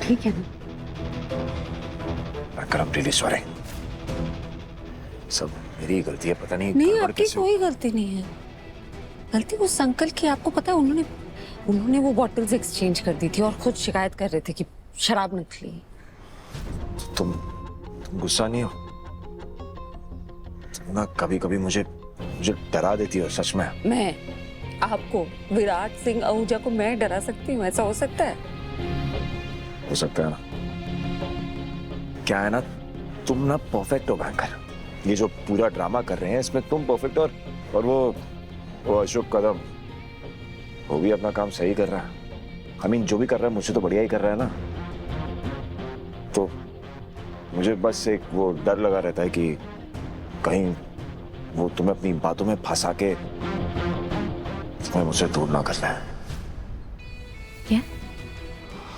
ठीक है ना? I'm really sorry. सब मेरी गलती है, पता नहीं नहीं, आपकी कोई गलती नहीं है। गलती उस अंकल की। आपको पता है उन्होंने वो बॉटल्स एक्सचेंज कर दी थी और खुद शिकायत कर रहे थे कि शराब निकली। तुम गुस्सा नहीं हो? तुम ना कभी कभी मुझे डरा देती हो सच में। मैं आपको, विराट सिंह आहूजा को मैं डरा सकती हूँ? ऐसा हो सकता है? हो सकता है ना। क्या है ना, तुम ना परफेक्ट हो बैंकर। ये जो पूरा ड्रामा कर रहे हैं इसमें तुम परफेक्ट, और वो अशोक कदम, वो भी अपना काम सही कर रहा है। जो भी कर रहा है मुझसे तो बढ़िया ही कर रहा है ना। तो मुझे बस एक वो डर लगा रहता है कि कहीं वो तुम्हें अपनी बातों में फंसा के तुम्हें मुझसे दूर ना करना है। क्या?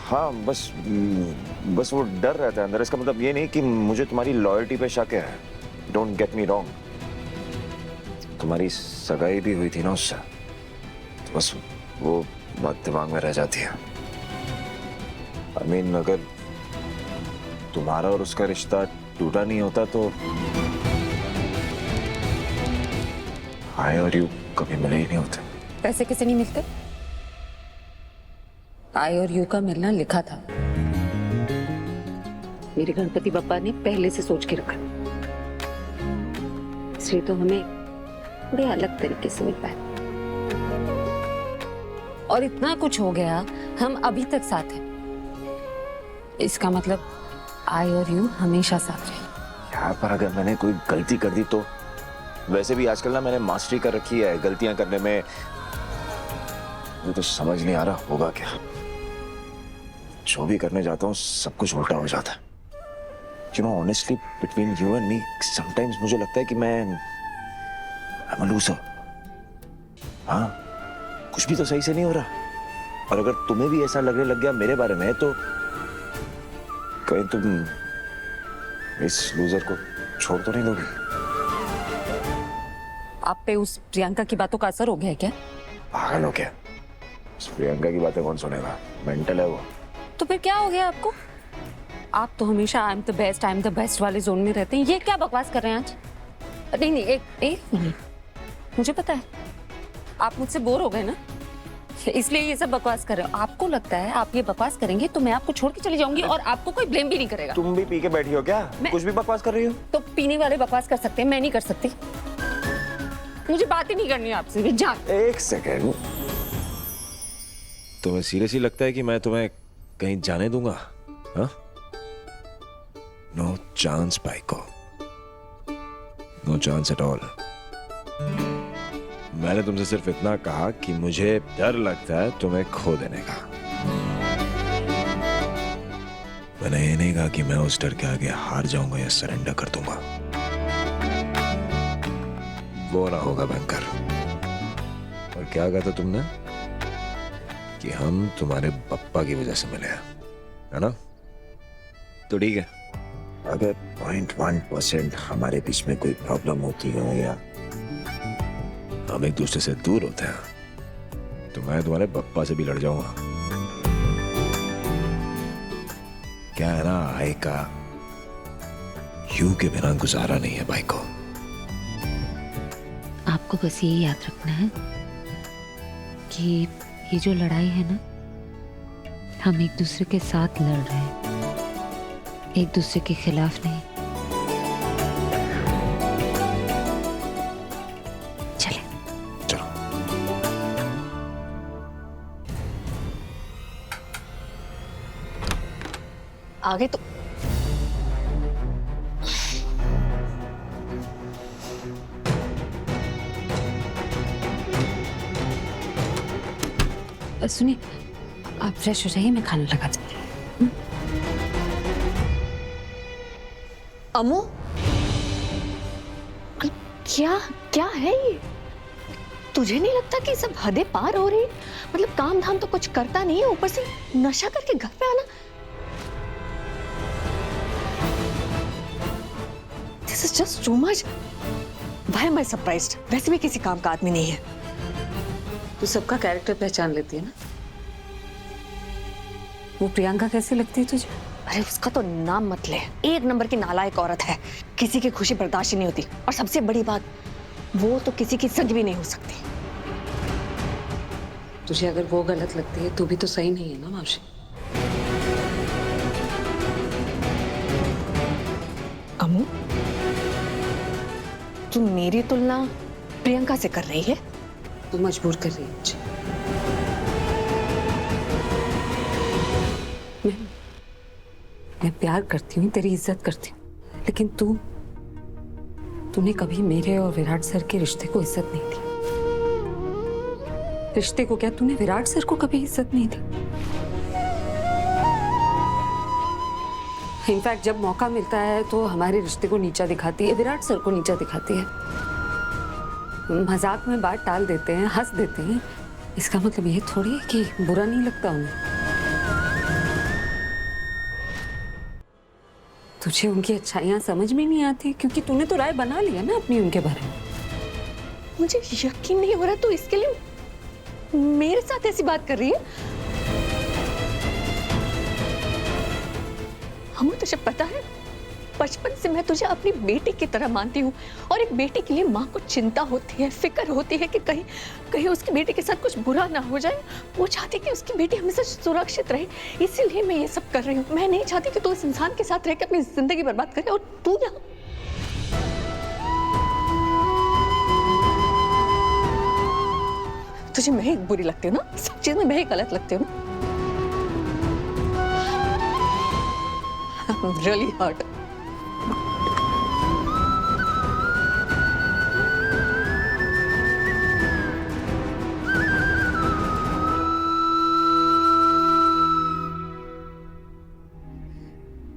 हाँ, बस वो डर रहता है अंदर। इसका मतलब ये नहीं कि मुझे तुम्हारी लॉयल्टी पे शक है। डोंट गेट मी रॉन्ग, तुम्हारी सगाई भी हुई थी ना उससे, तो बस वो बात दिमाग में रह जाती है। अगर तुम्हारा और उसका रिश्ता टूटा नहीं होता तो आई और यू कभी मिले ही नहीं होते। पैसे किसे नहीं मिलते? आई और यू का मिलना लिखा था। मेरे गणपति बप्पा ने पहले से सोच के रखा, इसलिए तो हमें थोड़े अलग तरीके से मिल पाए। और इतना कुछ हो गया, हम अभी तक साथ हैं। इसका मतलब आई और यू हमेशा साथ रहे। यहाँ पर अगर मैंने कोई गलती कर दी तो, वैसे भी आजकल ना मैंने मास्टरी कर रखी है गलतियां करने में। मुझे तो समझ नहीं आ रहा होगा क्या। जो भी करने जाता हूँ सब कुछ उल्टा हो जाता है। Honestly between you and me sometimes मुझे लगता है कि मैं I'm a loser। हाँ, कुछ भी तो सही से नहीं हो रहा। और अगर तुम्हें भी ऐसा लगने लग गया मेरे बारे में तो कहीं तुम इस लूजर को छोड़ तो नहीं दोगी? आप पे उस प्रियंका की बातों का असर हो गया है क्या? पागल हो क्या? उस प्रियंका की बातें कौन सुनेगा? मेंटल है वो। तो फिर क्या हो गया आपको? आप तो हमेशा आई एम द बेस्ट वाले जोन में रहते हैं। ये क्या बकवास कर रहे हैं आज? नहीं, एक मिनट। मुझे पता है आप मुझसे बोर हो गए ना, इसलिए ये सब बकवास कर रहे हो। आपको लगता है आप ये बकवास करेंगे तो मैं आपको छोड़ के चली जाऊंगी और आपको कोई ब्लेम भी नहीं करेगा। तुम भी पी के बैठी हो क्या? कुछ भी बकवास कर रही हो? तो पीने वाले बकवास कर सकते हैं, मैं नहीं कर सकती। मुझे बात ही नहीं करनी है आपसे। जान, एक सेकेंड। तुम्हें सीरियसली लगता है कि मैं तुम्हें कहीं जाने दूंगा? हाँ? नो चांस बाइको, नो चांस एट ऑल। मैंने तुमसे सिर्फ इतना कहा कि मुझे डर लगता है तुम्हें खो देने का। मैंने ये नहीं कहा कि मैं उस डर के आगे हार जाऊंगा या सरेंडर कर दूंगा। वो ना होगा बैंकर। और क्या कहा था तुमने? कि हम तुम्हारे पप्पा की वजह से मिले हैं, है ना? तो ठीक है, अगर 0.1% हमारे बीच में कोई प्रॉब्लम होती हो या हम एक दूसरे से दूर होते हैं तो मैं तुम्हारे पप्पा से भी लड़ जाऊंगा। क्या है ना, आई का यू के बिना गुजारा नहीं है भाई को। आपको बस ये याद रखना है कि ये जो लड़ाई है ना, हम एक दूसरे के साथ लड़ रहे हैं, एक दूसरे के खिलाफ नहीं। चले चलो। आगे तो सुनिए, आप फ्रेश हो जाइए, मैं खाना लगा देती हूँ। अमू, क्या क्या है ये? तुझे नहीं लगता कि सब हदें पार हो रही? मतलब काम धाम तो कुछ करता नहीं है, ऊपर से नशा करके घर पे आना। This is just too much. Why am I surprised? वैसे भी किसी काम का आदमी नहीं है। तू सबका कैरेक्टर पहचान लेती है ना? वो प्रियंका कैसी लगती है तुझे? अरे उसका तो नाम मत ले, एक नंबर की नालायक औरत है, किसी की खुशी बर्दाश्त ही नहीं होती। और सबसे बड़ी बात, वो तो किसी की संग भी नहीं हो सकती। तुझे अगर वो गलत लगती है तो भी तो सही नहीं है ना मावशी। अमू, तू मेरी तुलना प्रियंका से कर रही है? तू मजबूर कर रही है मुझे। मैं प्यार करती हूँ, तेरी इज्जत करती हूँ, लेकिन तूने कभी मेरे और विराट सर के रिश्ते को इज्जत नहीं दी। रिश्ते को क्या, तूने विराट सर को कभी इज्जत नहीं दी। इनफैक्ट जब मौका मिलता है तो हमारे रिश्ते को नीचा दिखाती है, विराट सर को नीचा दिखाती है। मजाक में बात टाल देते हैं, हंस देते हैं, इसका मतलब ये थोड़ी है कि बुरा नहीं लगता उन्हें। तुझे उनकी अच्छाइयां समझ में नहीं आती क्योंकि तूने तो राय बना लिया ना अपनी उनके बारे में। मुझे यकीन नहीं हो रहा तू इसके लिए मेरे साथ ऐसी बात कर रही है। हमें तुझे पता है, बचपन से मैं तुझे अपनी बेटी की तरह मानती हूँ, और एक बेटी के लिए माँ को चिंता होती है, फिक्र होती है कि कहीं कहीं उसकी बेटी के साथ कुछ बुरा ना हो जाए। वो चाहती कि उसकी बेटी हमेशा सुरक्षित रहे, इसीलिए मैं ये सब कर रही हूँ। मैं नहीं चाहती कि तू इस इंसान के साथ रह के अपनी जिंदगी बर्बाद करे, और तू यहाँ। तुझे मैं ही बुरी लगती हूँ ना, सब चीज में मैं ही गलत लगती हूँ ना। I'm really hurt.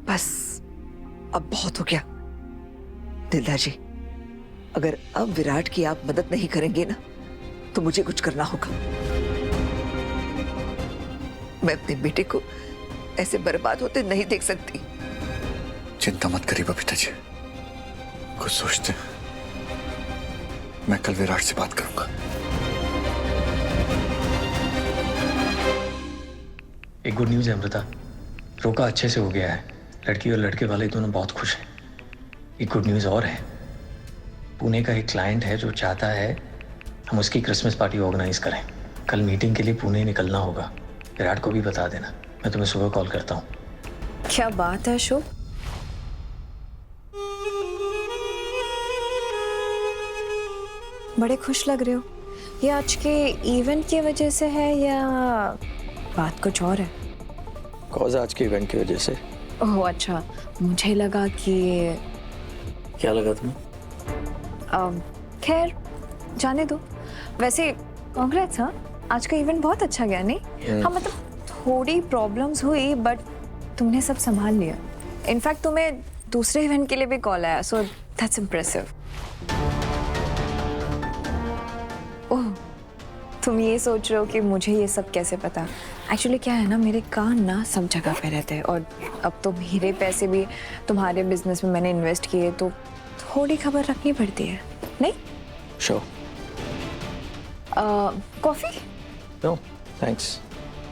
बस अब बहुत हो गया। दिलदार जी, अगर अब विराट की आप मदद नहीं करेंगे ना तो मुझे कुछ करना होगा। मैं अपने बेटे को ऐसे बर्बाद होते नहीं देख सकती। चिंता मत करिए बबीता जी, कुछ सोचते हैं। मैं कल विराट से बात करूंगा। एक गुड न्यूज़ है अमृता, रोका अच्छे से हो गया है। लड़की और लड़के वाले दोनों बहुत खुश हैं। एक गुड न्यूज़ और है, पुणे का एक क्लाइंट है जो चाहता है हम उसकी क्रिसमस पार्टी ऑर्गेनाइज करें। कल मीटिंग के लिए पुणे निकलना होगा, विराट को भी बता देना। मैं तुम्हें सुबह कॉल करता हूँ। क्या बात है अशोक, बड़े खुश लग रहे हो। ये आज के इवेंट की वजह से है या बात कुछ और है? कौन आज के इवेंट की वजह से? ओह अच्छा, मुझे लगा कि क्या लगा तुम्हें? खैर जाने दो। वैसे कांग्रेट्स, हाँ आज का इवेंट बहुत अच्छा गया नहीं? हाँ मतलब थोड़ी प्रॉब्लम्स हुई बट तुमने सब संभाल लिया। इनफैक्ट तुम्हें दूसरे इवेंट के लिए भी कॉल आया, सो दैट्स इम्प्रेसिव। ओह, तुम ये सोच रहे हो कि मुझे ये सब कैसे पता? एक्चुअली क्या है ना, मेरे कान ना सब जगह पे रहते हैं, और अब तो मेरे पैसे भी तुम्हारे बिजनेस में मैंने इन्वेस्ट किए, तो थोड़ी खबर रखनी पड़ती है नहीं? Sure. Coffee? No thanks.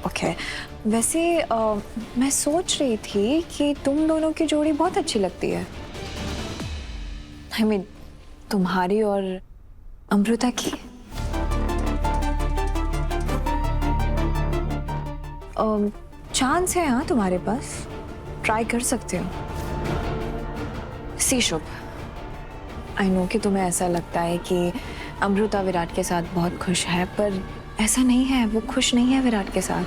Okay. वैसे मैं सोच रही थी कि तुम दोनों की जोड़ी बहुत अच्छी लगती है। आई मीन तुम्हारी और अमृता की। चांस है हाँ तुम्हारे पास, ट्राई कर सकते हो। सी शुभ, आई नो कि तुम्हें ऐसा लगता है कि अमृता विराट के साथ बहुत खुश है, पर ऐसा नहीं है। वो खुश नहीं है विराट के साथ।